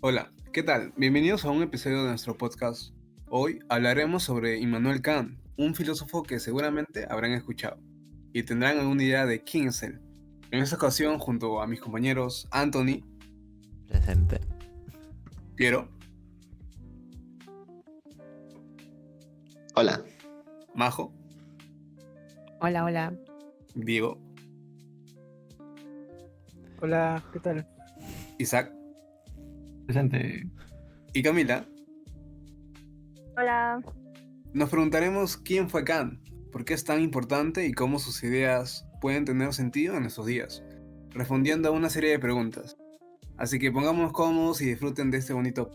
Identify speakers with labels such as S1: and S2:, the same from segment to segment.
S1: Hola, ¿qué tal? Bienvenidos a un episodio de nuestro podcast. Hoy hablaremos sobre Immanuel Kant, un filósofo que seguramente habrán escuchado y tendrán alguna idea de quién es él. En esta ocasión, junto a mis compañeros Anthony,
S2: Presente.
S1: Piero,
S3: Hola,
S1: Majo,
S4: Hola, hola.
S1: Diego,
S5: Hola, ¿qué tal?
S1: Isaac
S2: Presente.
S1: y Camila,
S6: Hola,
S1: nos preguntaremos quién fue Kant, por qué es tan importante y cómo sus ideas pueden tener sentido en nuestros días, respondiendo a una serie de preguntas. Así que pongámonos cómodos y disfruten de este bonito.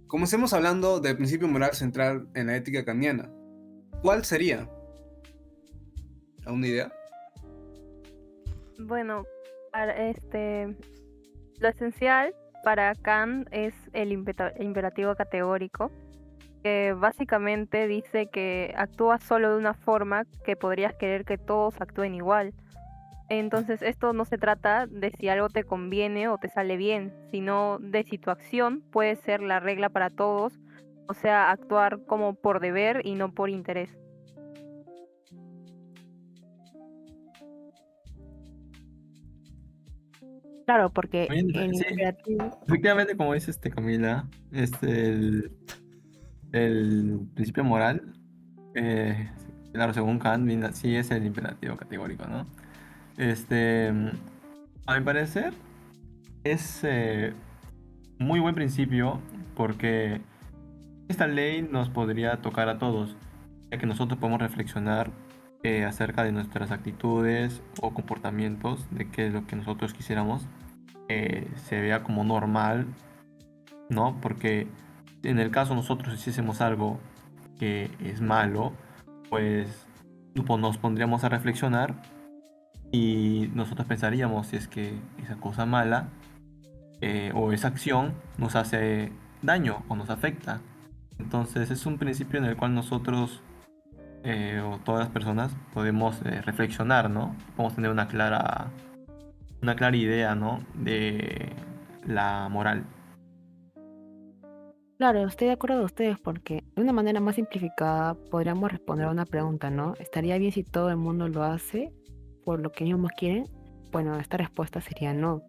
S1: Comencemos hablando del principio moral central en la ética kantiana. ¿Cuál sería? ¿Alguna idea?
S6: bueno, lo esencial para Kant es el imperativo categórico, que básicamente dice que actúas solo de una forma que podrías querer que todos actúen igual. Entonces esto no se trata de si algo te conviene o te sale bien, sino de si tu acción puede ser la regla para todos, o sea, actuar como por deber y no por interés.
S4: Claro, porque
S2: Bien,
S4: el
S2: sí,
S4: imperativo,
S2: efectivamente, como dice Camila, el principio moral, eh, claro, según Kant, sí es el imperativo categórico, ¿no? Este, a mi parecer, es muy buen principio porque esta ley nos podría tocar a todos, ya que nosotros podemos reflexionar acerca de nuestras actitudes o comportamientos, de qué es lo que nosotros quisiéramos se vea como normal, ¿no? Porque en el caso nosotros hiciésemos algo que es malo, pues nos pondríamos a reflexionar y nosotros pensaríamos si es que esa cosa mala o esa acción nos hace daño o nos afecta. Entonces es un principio en el cual nosotros o todas las personas podemos reflexionar, ¿no? Podemos tener una clara idea, ¿no? De la moral.
S4: claro, estoy de acuerdo de ustedes porque de una manera más simplificada podríamos responder a una pregunta, ¿no? ¿Estaría bien si todo el mundo lo hace por lo que ellos más quieren? Bueno, esta respuesta sería no,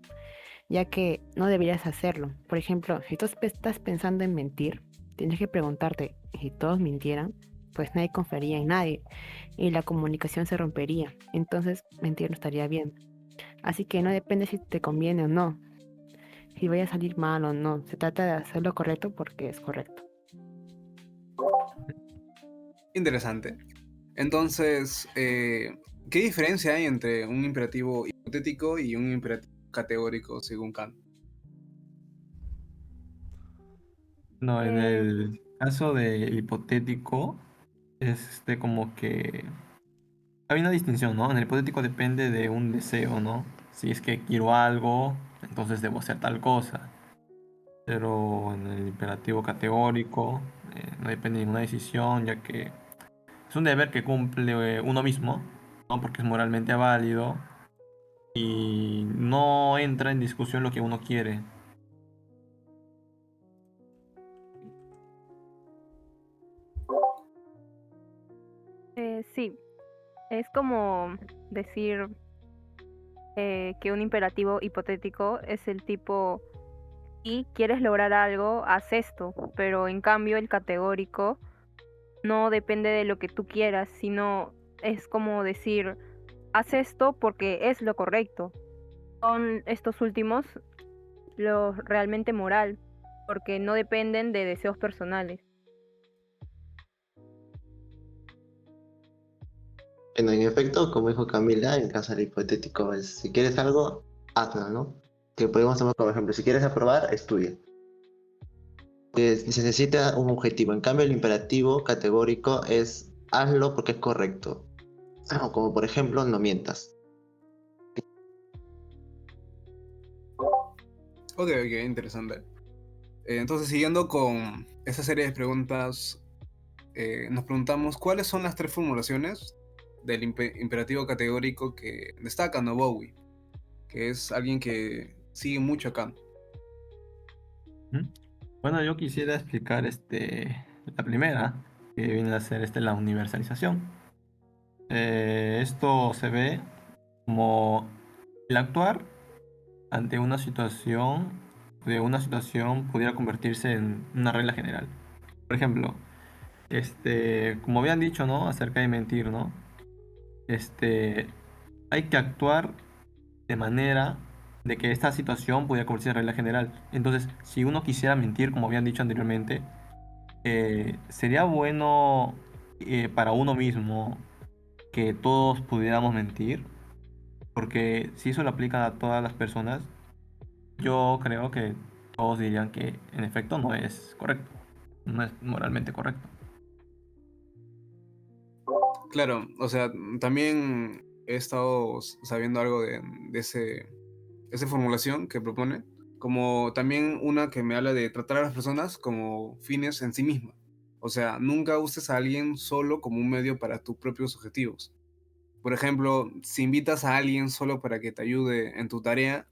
S4: ya que no deberías hacerlo. Por ejemplo, si tú estás pensando en mentir, tienes que preguntarte, ¿y si todos mintieran? Pues nadie confiaría en nadie y la comunicación se rompería. Entonces, mentir no estaría bien. Así que no depende si te conviene o no, si vaya a salir mal o no. Se trata de hacer lo correcto porque es correcto.
S1: Interesante. Entonces, ¿qué diferencia hay entre un imperativo hipotético y un imperativo categórico según Kant?
S2: No, en
S6: Eh,
S2: el caso de hipotético, es como que hay una distinción, ¿no? En el hipotético depende de un deseo, ¿no? Si es que quiero algo, entonces debo hacer tal cosa. Pero en el imperativo categórico, no depende de ninguna decisión, ya que es un deber que cumple uno mismo, ¿no? Porque es moralmente válido y no entra en discusión lo que uno quiere.
S6: sí, es como decir que un imperativo hipotético es el tipo, si quieres lograr algo, haz esto, pero en cambio el categórico no depende de lo que tú quieras, sino es como decir, haz esto porque es lo correcto. Son estos últimos los realmente moral, porque no dependen de deseos personales.
S3: bueno, en efecto, como dijo Camila, en caso del hipotético es, si quieres algo, hazlo, ¿no? Que podemos tomar como ejemplo, si quieres aprobar, estudia. Se necesita un objetivo, en cambio el imperativo categórico es, hazlo porque es correcto. O como por ejemplo, no mientas.
S1: Ok, ok, interesante. Entonces, siguiendo con esta serie de preguntas, nos preguntamos cuáles son las tres formulaciones del imperativo categórico que destaca Bowie, que es alguien que sigue mucho a Kant.
S2: ¿Mm? Bueno, yo quisiera explicar la primera, que viene a ser la universalización. Esto se ve como el actuar ante una situación pudiera convertirse en una regla general. Por ejemplo, como habían dicho, ¿no? Acerca de mentir, ¿no? Este, hay que actuar de manera de que esta situación pudiera convertirse en regla general. Entonces, si uno quisiera mentir, como habían dicho anteriormente, sería bueno para uno mismo que todos pudiéramos mentir, porque si eso lo aplica a todas las personas, yo creo que todos dirían que en efecto no es correcto, no es moralmente correcto.
S1: Claro, o sea, también he estado sabiendo algo de esa formulación que propone, como también una que me habla de tratar a las personas como fines en sí mismas. O sea, nunca uses a alguien solo como un medio para tus propios objetivos. Por ejemplo, si invitas a alguien solo para que te ayude en tu tarea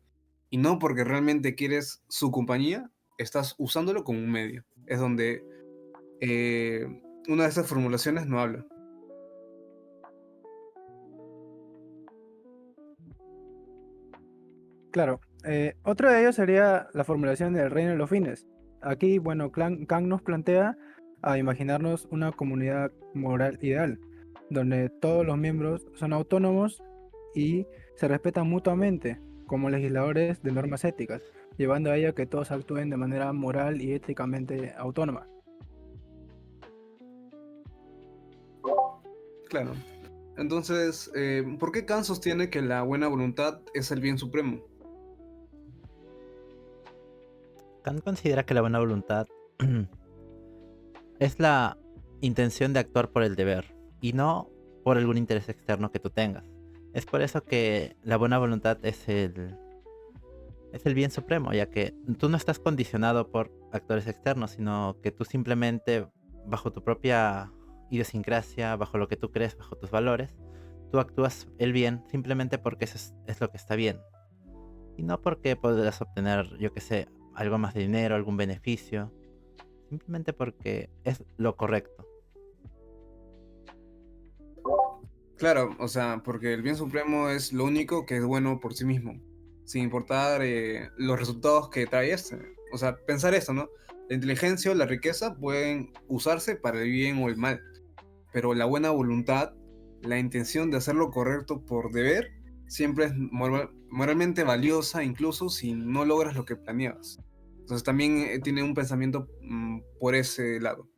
S1: y no porque realmente quieres su compañía, estás usándolo como un medio. Es donde una de esas formulaciones no habla.
S5: Claro, otro de ellos sería la formulación del reino de los fines. Aquí, bueno, Kant nos plantea a imaginarnos una comunidad moral ideal, donde todos los miembros son autónomos y se respetan mutuamente como legisladores de normas éticas, llevando a ello que todos actúen de manera moral y éticamente autónoma.
S1: Claro. Entonces, ¿por qué Kant sostiene que la buena voluntad es el bien supremo?
S7: Kant considera que la buena voluntad es la intención de actuar por el deber y no por algún interés externo que tú tengas. Es por eso que la buena voluntad es el bien supremo, ya que tú no estás condicionado por actores externos, sino que tú simplemente, bajo tu propia idiosincrasia, bajo lo que tú crees, bajo tus valores, tú actúas el bien simplemente porque eso es lo que está bien. Y no porque podrás obtener, yo qué sé, algo más de dinero, algún beneficio, simplemente porque es lo correcto.
S1: Claro, o sea, porque el bien supremo es lo único que es bueno por sí mismo, sin importar los resultados que trae este. O sea, pensar esto, ¿no? La inteligencia o la riqueza pueden usarse para el bien o el mal, pero la buena voluntad, la intención de hacer lo correcto por deber, siempre es moralmente valiosa, incluso si no logras lo que planeabas. Entonces también tiene un pensamiento por ese lado.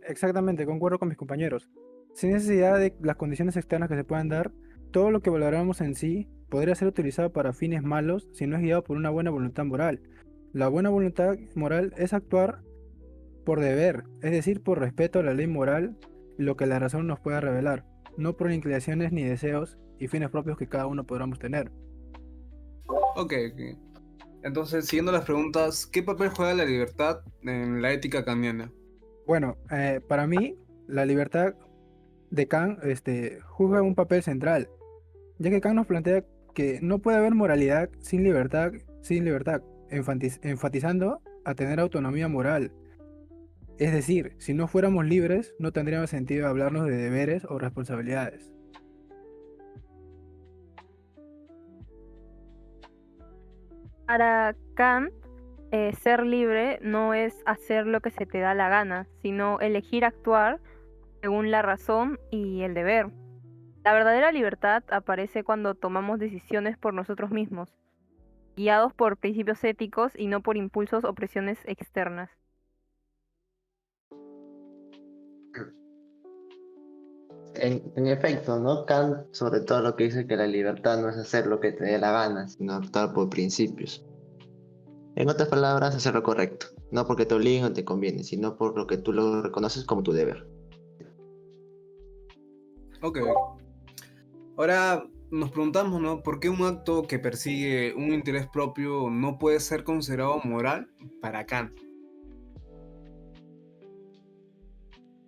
S5: Exactamente, concuerdo con mis compañeros. Sin necesidad de las condiciones externas que se puedan dar, todo lo que valoramos en sí podría ser utilizado para fines malos si no es guiado por una buena voluntad moral. La buena voluntad moral es actuar por deber, es decir, por respeto a la ley moral, lo que la razón nos pueda revelar, no por inclinaciones ni deseos y fines propios que cada uno podamos tener.
S1: Ok, ok. Entonces, siguiendo las preguntas, ¿qué papel juega la libertad en la ética kantiana?
S5: Bueno, para mí, la libertad de Kant juega un papel central, ya que Kant nos plantea que no puede haber moralidad sin libertad, enfatizando a tener autonomía moral. Es decir, si no fuéramos libres, no tendría sentido hablarnos de deberes o responsabilidades.
S6: Para Kant, ser libre no es hacer lo que se te da la gana, sino elegir actuar según la razón y el deber. La verdadera libertad aparece cuando tomamos decisiones por nosotros mismos, guiados por principios éticos y no por impulsos o presiones externas.
S3: En efecto, ¿no? Kant sobre todo lo que dice que la libertad no es hacer lo que te dé la gana, sino optar por principios. En otras palabras, hacer lo correcto, no porque te obliguen o te conviene, sino por lo que tú lo reconoces como tu deber.
S1: Ok. Ahora nos preguntamos, ¿no? ¿Por qué un acto que persigue un interés propio no puede ser considerado moral para Kant?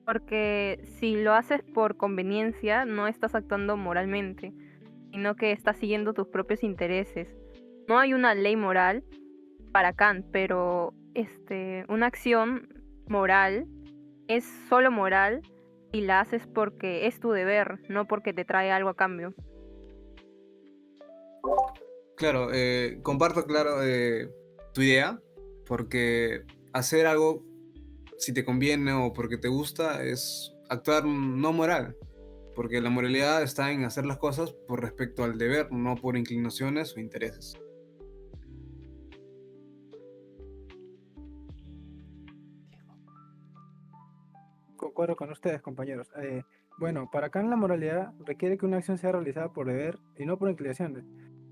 S6: Porque si lo haces por conveniencia, no estás actuando moralmente, sino que estás siguiendo tus propios intereses. No hay una ley moral, para Kant, pero una acción moral es solo moral y la haces porque es tu deber, no porque te trae algo a cambio.
S1: Claro, comparto, claro, tu idea, porque hacer algo si te conviene o porque te gusta es actuar no moral, porque la moralidad está en hacer las cosas por respecto al deber, no por inclinaciones o intereses.
S5: Concuerdo con ustedes, compañeros. Bueno, para Kant la moralidad requiere que una acción sea realizada por deber y no por inclinaciones.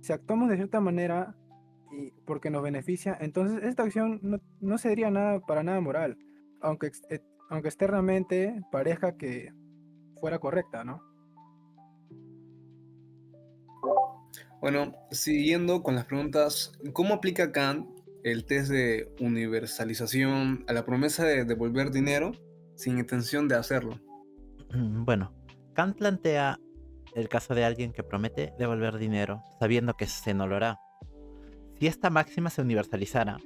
S5: Si actuamos de cierta manera y porque nos beneficia, entonces esta acción no sería nada para nada moral, aunque externamente parezca que fuera correcta, ¿no?
S1: Bueno, siguiendo con las preguntas, ¿cómo aplica Kant el test de universalización a la promesa de devolver dinero sin intención de hacerlo?
S7: Bueno, Kant plantea el caso de alguien que promete devolver dinero sabiendo que se no lo hará. Si esta máxima se universalizara,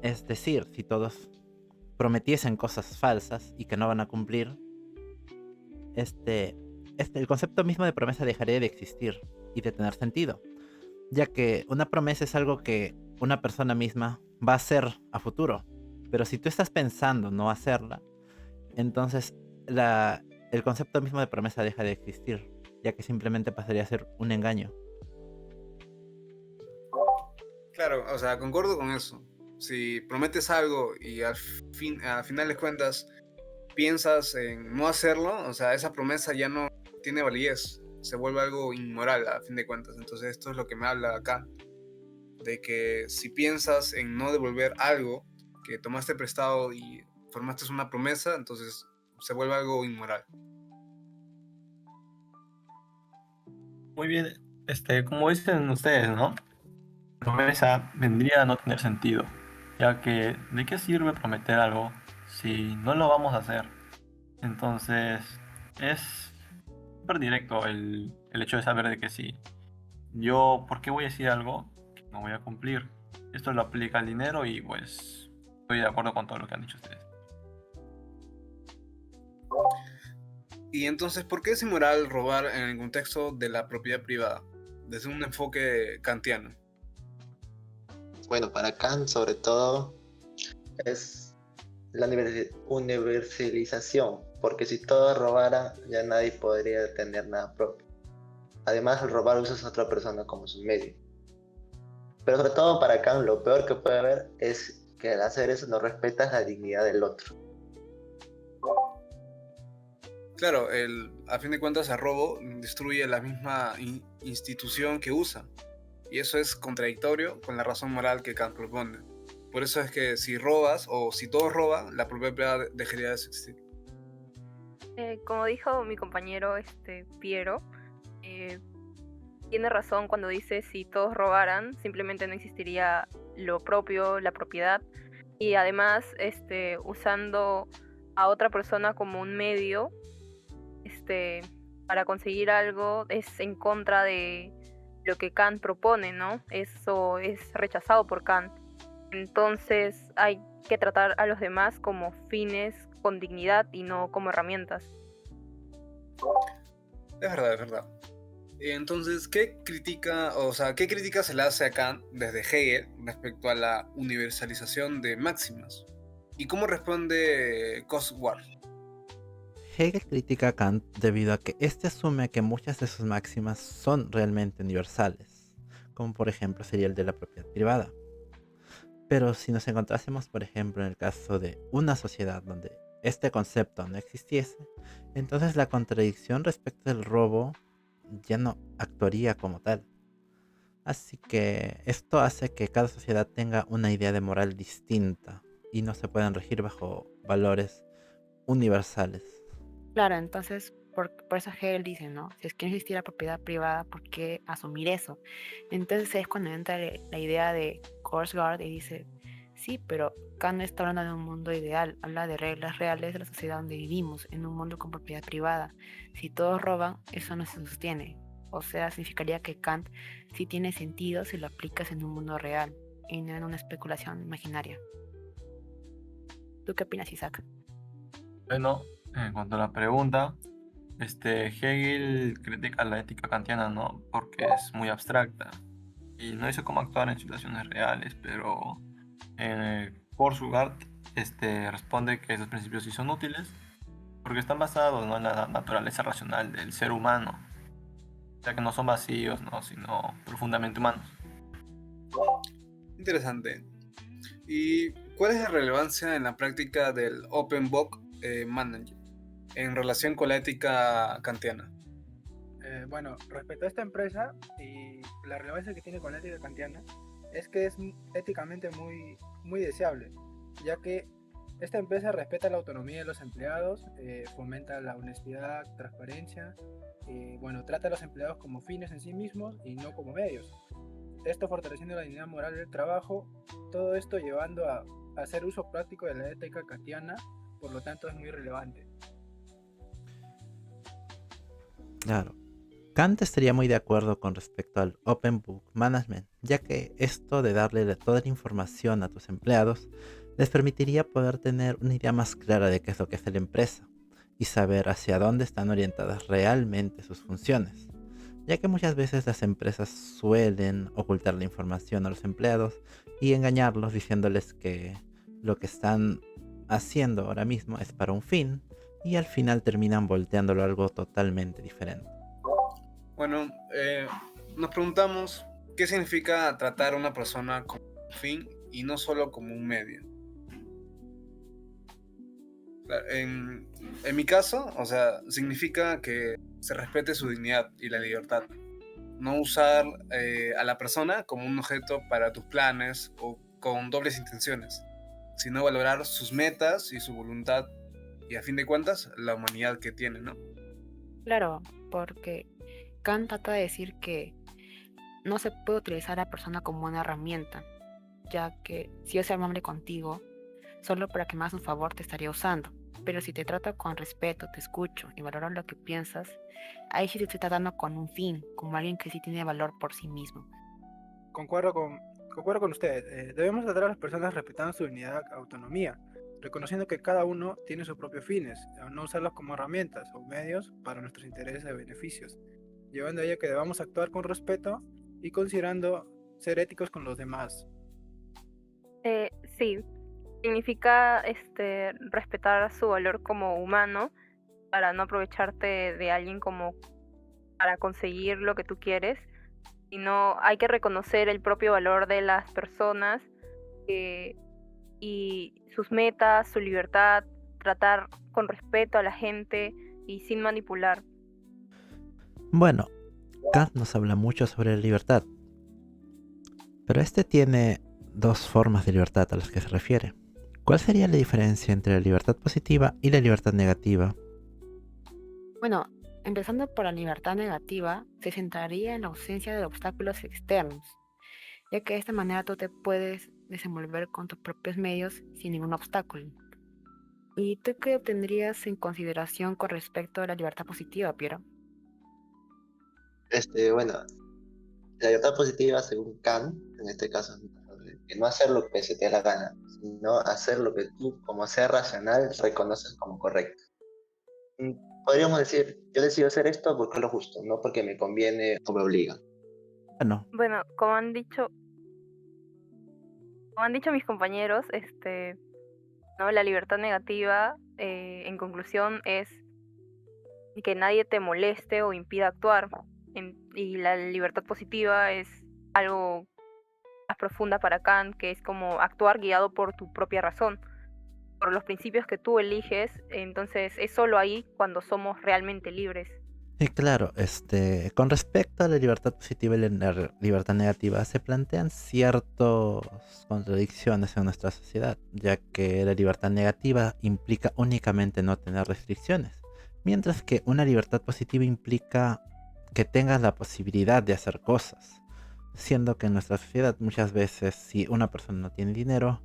S7: es decir, si todos prometiesen cosas falsas y que no van a cumplir, este, el concepto mismo de promesa dejaría de existir y de tener sentido, ya que una promesa es algo que una persona misma va a hacer a futuro. Pero si tú estás pensando no hacerla, entonces el concepto mismo de promesa deja de existir, ya que simplemente pasaría a ser un engaño.
S1: Claro, o sea, concuerdo con eso. Si prometes algo y a final de cuentas piensas en no hacerlo, o sea, esa promesa ya no tiene validez, se vuelve algo inmoral a fin de cuentas. Entonces esto es lo que me habla acá, de que si piensas en no devolver algo que tomaste prestado y formaste una promesa, entonces se vuelve algo inmoral.
S2: Muy bien, como dicen ustedes, ¿no? Promesa vendría a no tener sentido, ya que ¿de qué sirve prometer algo si no lo vamos a hacer? Entonces, es súper directo el hecho de saber de que si yo, ¿por qué voy a decir algo que no voy a cumplir? Esto lo aplica al dinero y pues estoy de acuerdo con todo lo que han dicho ustedes.
S1: Y entonces, ¿por qué es inmoral robar en el contexto de la propiedad privada? Desde un enfoque kantiano.
S3: Bueno, para Kant sobre todo es la universalización, porque si todo robara ya nadie podría tener nada propio. Además, al robar usas a otra persona como su medio. Pero sobre todo para Kant lo peor que puede haber es que al hacer eso no respetas la dignidad del otro.
S1: Claro, a fin de cuentas el robo destruye la misma institución que usa. Y eso es contradictorio con la razón moral que Kant propone. Por eso es que si robas o si todos roban, la propiedad privada dejaría de existir.
S6: Como dijo mi compañero Piero, tiene razón cuando dice si todos robaran, simplemente no existiría lo propio, la propiedad. Y además, usando a otra persona como un medio, para conseguir algo es en contra de lo que Kant propone, ¿no? Eso es rechazado por Kant. Entonces hay que tratar a los demás como fines con dignidad y no como herramientas.
S1: Es verdad, es verdad. Entonces, ¿qué crítica se le hace a Kant desde Hegel respecto a la universalización de máximas? ¿Y cómo responde Kurzweil?
S7: Hegel critica a Kant debido a que éste asume que muchas de sus máximas son realmente universales, como por ejemplo sería el de la propiedad privada. Pero si nos encontrásemos, por ejemplo, en el caso de una sociedad donde este concepto no existiese, entonces la contradicción respecto del robo ya no actuaría como tal. Así que esto hace que cada sociedad tenga una idea de moral distinta y no se puedan regir bajo valores universales.
S4: Claro, entonces por eso Hegel dice, ¿no? Si es que no existiera propiedad privada, ¿por qué asumir eso? Entonces es cuando entra la idea de Korsgaard y dice, sí, pero Kant no está hablando de un mundo ideal, habla de reglas reales de la sociedad donde vivimos, en un mundo con propiedad privada. Si todos roban, eso no se sostiene. O sea, significaría que Kant sí tiene sentido si lo aplicas en un mundo real. y no en una especulación imaginaria. ¿Tú qué opinas, Isaac?
S2: Bueno, en cuanto a la pregunta, Hegel critica la ética kantiana, ¿no? Porque es muy abstracta y no dice cómo actuar en situaciones reales, pero Kierkegaard responde que esos principios sí son útiles porque están basados, ¿no?, en la naturaleza racional del ser humano, o sea que no son vacíos, ¿no?, sino profundamente humanos.
S1: Interesante. ¿Y cuál es la relevancia en la práctica del Open Book Management en relación con la ética kantiana?
S5: Bueno, respecto a esta empresa y la relevancia que tiene con la ética kantiana, es que es éticamente muy deseable, ya que esta empresa respeta la autonomía de los empleados, fomenta la honestidad, transparencia, bueno, trata a los empleados como fines en sí mismos y no como medios. Esto fortaleciendo la dignidad moral del trabajo, todo esto llevando a hacer uso práctico de la ética kantiana, por lo tanto es muy relevante.
S7: Claro. Kant estaría muy de acuerdo con respecto al Open Book Management, ya que esto de darle toda la información a tus empleados les permitiría poder tener una idea más clara de qué es lo que hace la empresa y saber hacia dónde están orientadas realmente sus funciones, ya que muchas veces las empresas suelen ocultar la información a los empleados y engañarlos diciéndoles que lo que están haciendo ahora mismo es para un fin y al final terminan volteándolo a algo totalmente diferente.
S1: Bueno, nos preguntamos qué significa tratar a una persona como un fin y no solo como un medio. En mi caso, o sea, significa que se respete su dignidad y la libertad. No usar a la persona como un objeto para tus planes o con dobles intenciones, sino valorar sus metas y su voluntad y a fin de cuentas la humanidad que tiene, ¿no?
S4: Claro, porque Kant trata de decir que no se puede utilizar a la persona como una herramienta, ya que si yo soy amable contigo, solo para que me hagas un favor te estaría usando. Pero si te trato con respeto, te escucho y valoro lo que piensas, ahí sí te estoy tratando con un fin, como alguien que sí tiene valor por sí mismo.
S5: Concuerdo con usted. Debemos tratar a las personas respetando su dignidad y autonomía, reconociendo que cada uno tiene sus propios fines, no usarlos como herramientas o medios para nuestros intereses y beneficios, llevando a ello que debamos actuar con respeto y considerando ser éticos con los demás.
S6: Sí, significa respetar su valor como humano para no aprovecharte de alguien como para conseguir lo que tú quieres, sino hay que reconocer el propio valor de las personas eh, y sus metas, su libertad, tratar con respeto a la gente y sin manipular.
S7: Bueno, Kant nos habla mucho sobre la libertad, pero este tiene dos formas de libertad a las que se refiere. ¿Cuál sería la diferencia entre la libertad positiva y la libertad negativa?
S4: Bueno, empezando por la libertad negativa, se centraría en la ausencia de obstáculos externos, ya que de esta manera tú te puedes desenvolver con tus propios medios sin ningún obstáculo. ¿Y tú qué obtendrías en consideración con respecto a la libertad positiva, Piero?
S3: Bueno, la libertad positiva, según Kant, en este caso, que no hacer lo que se te dé la gana, sino hacer lo que tú, como ser racional, reconoces como correcto. Podríamos decir, yo decido hacer esto porque es lo justo, no porque me conviene o me obliga.
S7: Bueno,
S6: Bueno, como han dicho mis compañeros, ¿no? La libertad negativa, en conclusión, es que nadie te moleste o impida actuar. Y la libertad positiva es algo más profunda para Kant, que es como actuar guiado por tu propia razón, por los principios que tú eliges. Entonces es solo ahí cuando somos realmente libres.
S7: y claro, con respecto a la libertad positiva y la libertad negativa, se plantean ciertas contradicciones en nuestra sociedad, ya que la libertad negativa implica únicamente no tener restricciones, mientras que una libertad positiva implica que tengas la posibilidad de hacer cosas, siendo que en nuestra sociedad muchas veces si una persona no tiene dinero,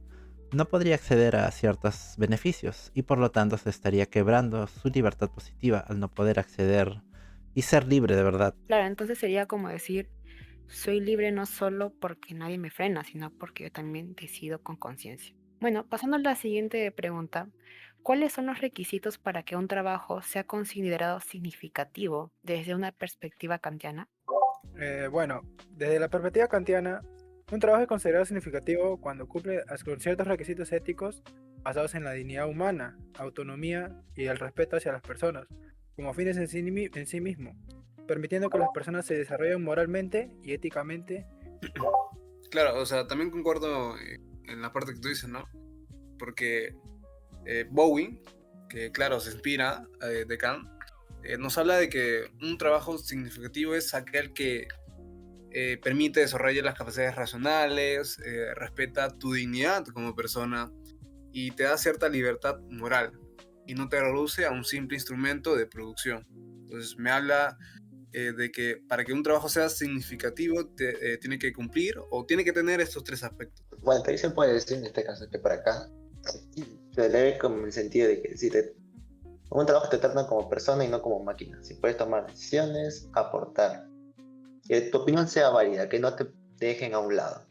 S7: no podría acceder a ciertos beneficios y por lo tanto se estaría quebrando su libertad positiva al no poder acceder y ser libre de verdad.
S4: Claro, entonces sería como decir, Soy libre no solo porque nadie me frena, sino porque yo también decido con conciencia. Bueno, pasando a la siguiente pregunta, ¿cuáles son los requisitos para que un trabajo sea considerado significativo desde una perspectiva kantiana?
S5: Bueno, desde la perspectiva kantiana, un trabajo es considerado significativo cuando cumple con ciertos requisitos éticos basados en la dignidad humana, autonomía y el respeto hacia las personas, como fines en sí mismo, permitiendo que las personas se desarrollen moralmente y éticamente.
S1: Claro, o sea, también concuerdo en la parte que tú dices, ¿no? Porque Bowie, que claro, se inspira de Kant, nos habla de que un trabajo significativo es aquel que permite desarrollar las capacidades racionales, respeta tu dignidad como persona y te da cierta libertad moral y no te reduce a un simple instrumento de producción. Entonces me habla de que para que un trabajo sea significativo tiene que cumplir o tiene que tener estos tres aspectos.
S3: Bueno, también se puede decir en este caso que para acá se lee como en el sentido de que si te, un trabajo te tratan como persona y no como máquina. Si puedes tomar decisiones, aportar. Que tu opinión sea válida, que no te dejen a un lado.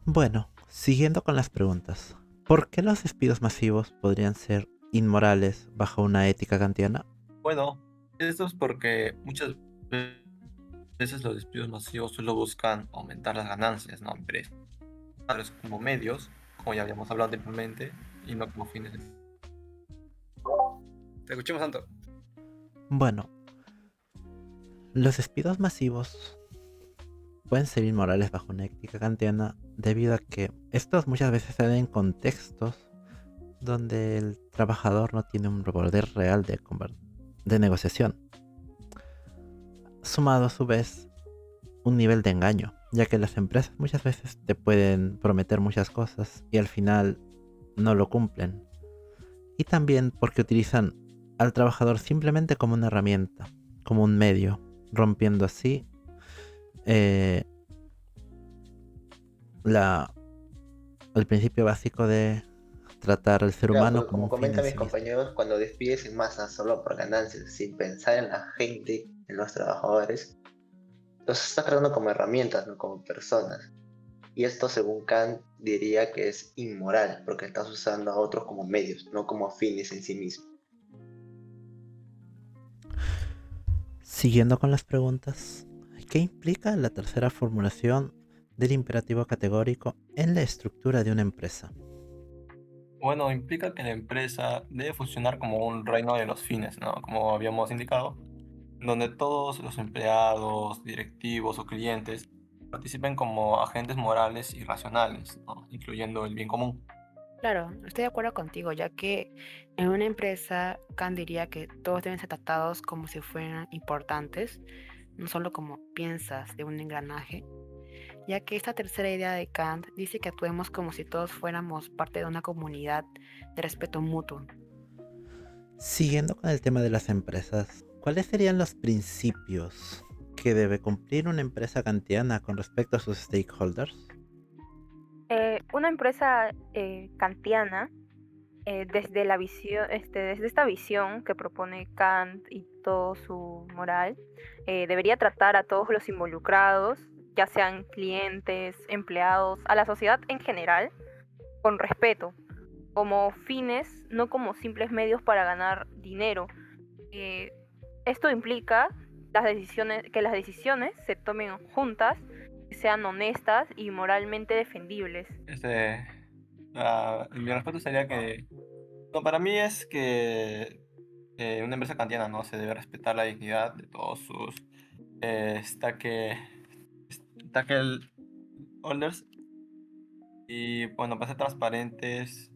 S7: Bueno, siguiendo con las preguntas. ¿Por qué los despidos masivos podrían ser inmorales bajo una ética kantiana?
S2: Bueno, esto es porque muchas veces los despidos masivos solo buscan aumentar las ganancias, ¿no? Empresas como medios, como ya habíamos hablado anteriormente, y no como fines de...
S1: Te escuchamos, Santo.
S7: Bueno, los despidos masivos pueden ser inmorales bajo una ética kantiana debido a que estos muchas veces se dan en contextos donde el trabajador no tiene un poder real de negociación, sumado a su vez un nivel de engaño, ya que las empresas muchas veces te pueden prometer muchas cosas y al final no lo cumplen. Y también porque utilizan al trabajador simplemente como una herramienta, como un medio, rompiendo así eh, el principio básico de tratar al ser
S3: Claro,
S7: humano
S3: porque
S7: como
S3: como
S7: un fin en
S3: comentan mis
S7: sí mismo.
S3: compañeros, cuando despides en masa solo por ganancias, sin pensar en la gente, en los trabajadores, los estás tratando como herramientas, no como personas. Y esto, según Kant, diría que es inmoral, porque estás usando a otros como medios, no como fines en sí mismos.
S7: Siguiendo con las preguntas, ¿qué implica la tercera formulación del imperativo categórico en la estructura de una empresa?
S2: Bueno, implica que la empresa debe funcionar como un reino de los fines, ¿no? Como habíamos indicado, donde todos los empleados, directivos o clientes participen como agentes morales y racionales, ¿no? Incluyendo el bien común.
S4: Claro, estoy de acuerdo contigo, ya que en una empresa Kant diría que todos deben ser tratados como si fueran importantes, no solo como piezas de un engranaje, ya que esta tercera idea de Kant dice que actuemos como si todos fuéramos parte de una comunidad de respeto mutuo.
S7: Siguiendo con el tema de las empresas, ¿cuáles serían los principios que debe cumplir una empresa kantiana con respecto a sus stakeholders?
S6: Una empresa kantiana, desde la visión, desde esta visión que propone Kant y todo su moral, debería tratar a todos los involucrados, ya sean clientes, empleados, a la sociedad en general, con respeto, como fines, no como simples medios para ganar dinero. Eh, Esto implica que las decisiones se tomen juntas, que sean honestas y moralmente defendibles.
S2: Mi respuesta sería que, no, para mí es que una empresa kantiana no se debe respetar la dignidad de todos sus stakeholders y bueno, para ser transparentes,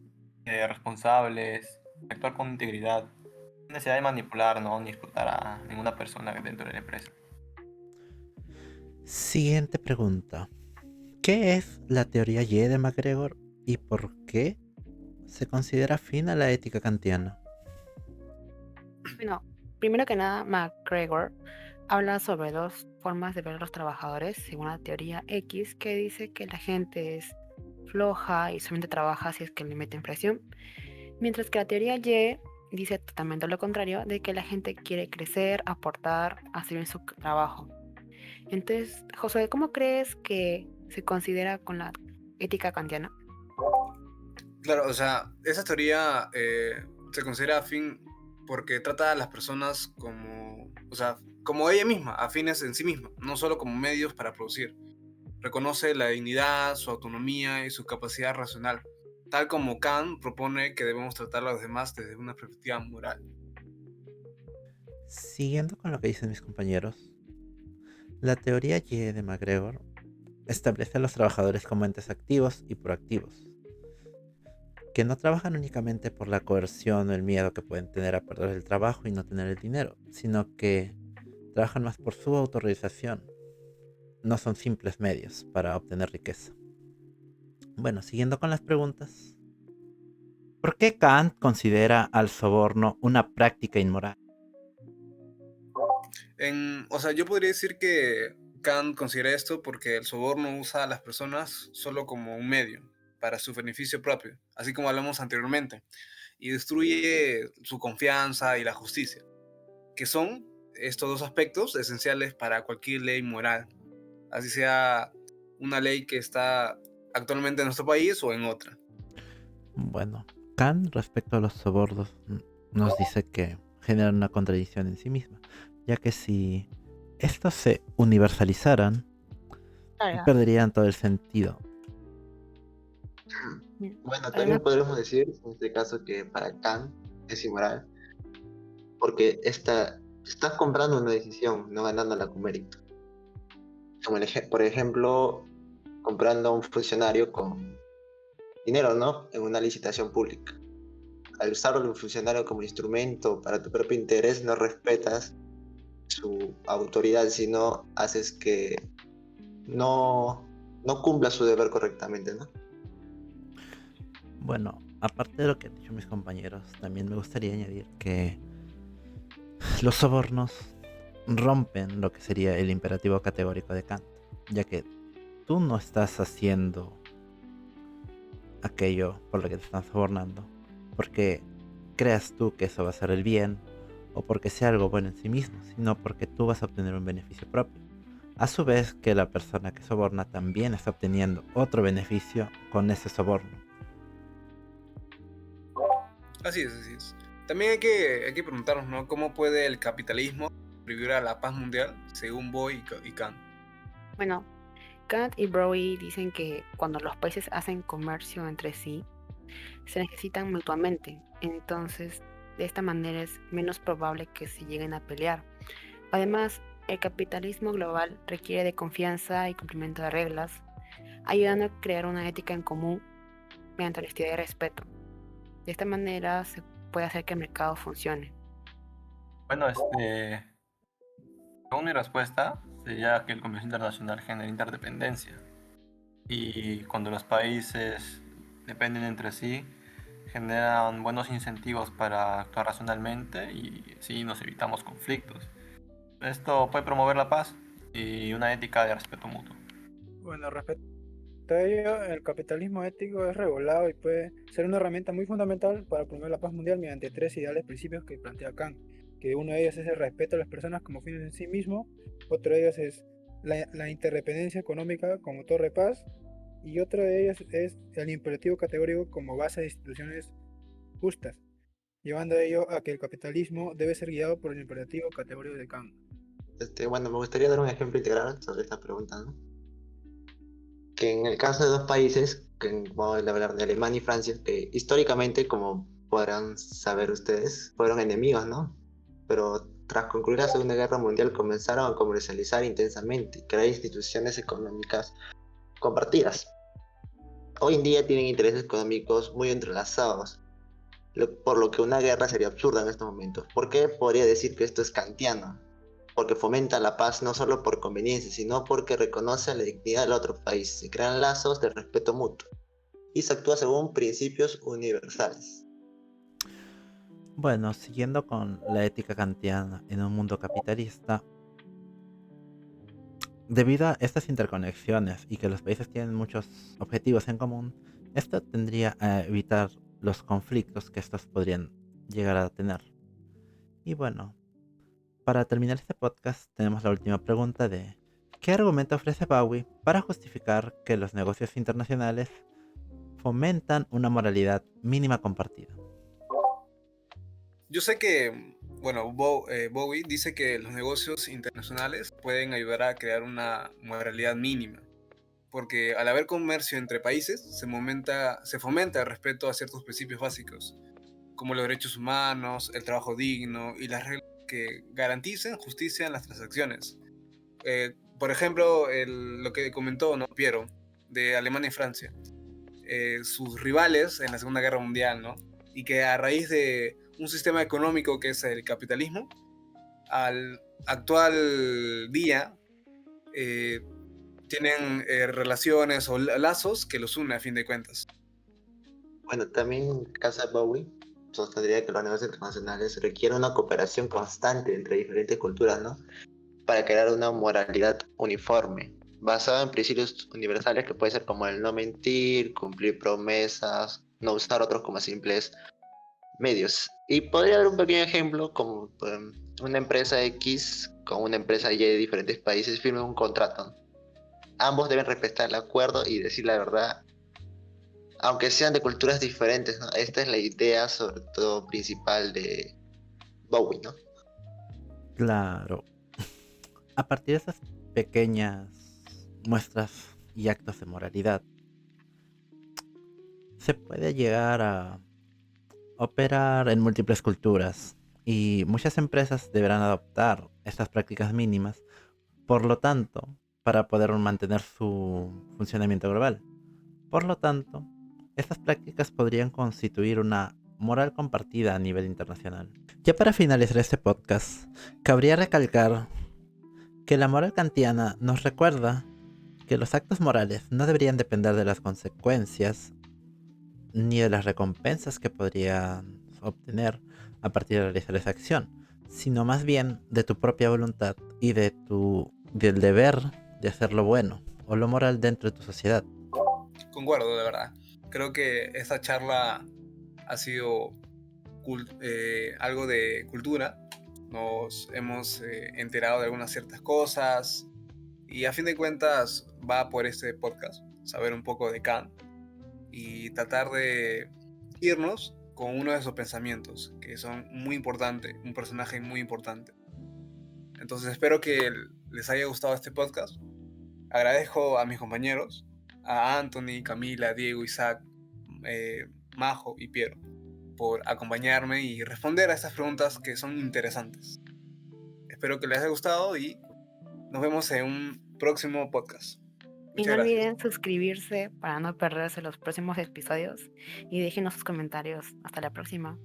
S2: responsables, actuar con integridad, sin necesidad de manipular, ¿no? Ni explotar a ninguna persona dentro de la empresa.
S7: Siguiente pregunta. ¿Qué es la teoría Y de MacGregor y por qué se considera afín a la ética kantiana?
S4: Bueno, primero que nada, MacGregor habla sobre dos formas de ver a los trabajadores, según la teoría X, que dice que la gente es floja y solamente trabaja si es que le meten presión, mientras que la teoría Y dice totalmente lo contrario, de que la gente quiere crecer, aportar, hacer bien su trabajo. Entonces, Josué, ¿cómo crees que se considera con la ética kantiana?
S1: Claro, o sea, esa teoría se considera afín porque trata a las personas como, o sea, como ella misma, afines en sí misma, no solo como medios para producir. Reconoce la dignidad, su autonomía y su capacidad racional, tal como Kant propone que debemos tratar a los demás desde una perspectiva moral.
S7: Siguiendo con lo que dicen mis compañeros, la teoría Y de MacGregor establece a los trabajadores como entes activos y proactivos, que no trabajan únicamente por la coerción o el miedo que pueden tener a perder el trabajo y no tener el dinero, sino que trabajan más por su autorrealización. No son simples medios para obtener riqueza. Bueno, siguiendo con las preguntas. ¿Por qué Kant considera al soborno una práctica inmoral?
S1: O sea, yo podría decir que Kant considera esto porque el soborno usa a las personas solo como un medio para su beneficio propio, así como hablamos anteriormente, y destruye su confianza y la justicia, que son estos dos aspectos esenciales para cualquier ley moral, así sea una ley que está actualmente en nuestro país o en otra.
S7: Bueno, Kant respecto a los sobornos nos dice que generan una contradicción en sí misma, ya que si estos se universalizaran,
S4: Claro.
S7: perderían todo el sentido.
S3: Bueno, también
S4: Además,
S3: podríamos decir en este caso que para Kant es inmoral, porque estás comprando una decisión, no ganándola con mérito. Como por ejemplo, comprando a un funcionario con dinero, ¿no? En una licitación pública. Al usar a un funcionario como instrumento para tu propio interés, no respetas su autoridad, sino haces que no cumpla su deber correctamente, ¿no?
S7: Bueno, aparte de lo que han dicho mis compañeros, también me gustaría añadir que los sobornos rompen lo que sería el imperativo categórico de Kant, ya que tú no estás haciendo aquello por lo que te están sobornando, porque creas tú que eso va a ser el bien o porque sea algo bueno en sí mismo, sino porque tú vas a obtener un beneficio propio. A su vez que la persona que soborna también está obteniendo otro beneficio con ese soborno.
S1: Así es, así es. También hay que preguntarnos, ¿no? ¿Cómo puede el capitalismo contribuir a la paz mundial según Boy y Kant?
S4: bueno, Kant y Broy dicen que cuando los países hacen comercio entre sí, se necesitan mutuamente. Entonces, de esta manera es menos probable que se lleguen a pelear. Además, el capitalismo global requiere de confianza y cumplimiento de reglas, ayudando a crear una ética en común mediante honestidad y respeto. De esta manera se puede hacer que el mercado funcione.
S2: Bueno, según mi respuesta, sería que el comercio internacional genera interdependencia. Y cuando los países dependen entre sí, generan buenos incentivos para actuar racionalmente y así nos evitamos conflictos. Esto puede promover la paz y una ética de respeto mutuo.
S5: Bueno, respecto a ello, el capitalismo ético es regulado y puede ser una herramienta muy fundamental para promover la paz mundial mediante tres ideales principios que plantea Kant, que uno de ellos es el respeto a las personas como fines en sí mismo, otro de ellos es la interdependencia económica como torre de paz, y otro de ellos es el imperativo categórico como base de instituciones justas, llevando a ello a que el capitalismo debe ser guiado por el imperativo categórico de Kant.
S3: Bueno, me gustaría dar un ejemplo integral sobre esta pregunta, ¿no? Que en el caso de dos países, que vamos a hablar de Alemania y Francia, que históricamente, como podrán saber ustedes, fueron enemigos, ¿no? Pero tras concluir la Segunda Guerra Mundial comenzaron a comercializar intensamente y crear instituciones económicas compartidas. Hoy en día tienen intereses económicos muy entrelazados, por lo que una guerra sería absurda en estos momentos. ¿Por qué podría decir que esto es kantiano? Porque fomenta la paz no solo por conveniencia, sino porque reconoce la dignidad del otro país. Se crean lazos de respeto mutuo y se actúa según principios universales.
S7: Bueno, siguiendo con la ética kantiana en un mundo capitalista, debido a estas interconexiones y que los países tienen muchos objetivos en común, esto tendría a evitar los conflictos que estos podrían llegar a tener. Y bueno, para terminar este podcast tenemos la última pregunta de ¿qué argumento ofrece Bowie para justificar que los negocios internacionales fomentan una moralidad mínima compartida?
S1: Yo sé que, bueno, Bowie dice que los negocios internacionales pueden ayudar a crear una moralidad mínima, porque al haber comercio entre países se fomenta el respeto a ciertos principios básicos, como los derechos humanos, el trabajo digno y las reglas que garanticen justicia en las transacciones. Por ejemplo, lo que comentó, ¿no? Piero, de Alemania y Francia, sus rivales en la Segunda Guerra Mundial, ¿no? Y que a raíz de un sistema económico que es el capitalismo, al actual día eh, tienen relaciones o lazos que los unen a fin de cuentas.
S3: Bueno, también en el caso de Bowie, sostendría que los negocios internacionales requieren una cooperación constante entre diferentes culturas, ¿no? Para crear una moralidad uniforme, basada en principios universales que puede ser como el no mentir, cumplir promesas, no usar otros como simples medios. Y podría dar un pequeño ejemplo como una empresa X con una empresa Y de diferentes países firman un contrato. Ambos deben respetar el acuerdo y decir la verdad, aunque sean de culturas diferentes, ¿no? Esta es la idea sobre todo principal de Bowie, ¿no?
S7: Claro, a partir de esas pequeñas muestras y actos de moralidad, se puede llegar a operar en múltiples culturas y muchas empresas deberán adoptar estas prácticas mínimas, por lo tanto, para poder mantener su funcionamiento global. Por lo tanto, estas prácticas podrían constituir una moral compartida a nivel internacional. Ya para finalizar este podcast, cabría recalcar que la moral kantiana nos recuerda que los actos morales no deberían depender de las consecuencias ni de las recompensas que podrían obtener a partir de realizar esa acción, sino más bien de tu propia voluntad y del deber de hacer lo bueno o lo moral dentro de tu sociedad.
S1: Concuerdo, de verdad. Creo que esta charla ha sido algo de cultura. Nos hemos enterado de algunas ciertas cosas y a fin de cuentas va por este podcast, saber un poco de Kant y tratar de irnos con uno de sus pensamientos, que son muy importantes, un personaje muy importante. Entonces espero que les haya gustado este podcast. Agradezco a mis compañeros, a Anthony, Camila, Diego, Isaac, Majo y Piero, por acompañarme y responder a estas preguntas que son interesantes. Espero que les haya gustado y nos vemos en un próximo podcast.
S4: Y
S1: Muchas
S4: no
S1: gracias.
S4: olviden suscribirse para no perderse los próximos episodios y déjenos sus comentarios. Hasta la próxima.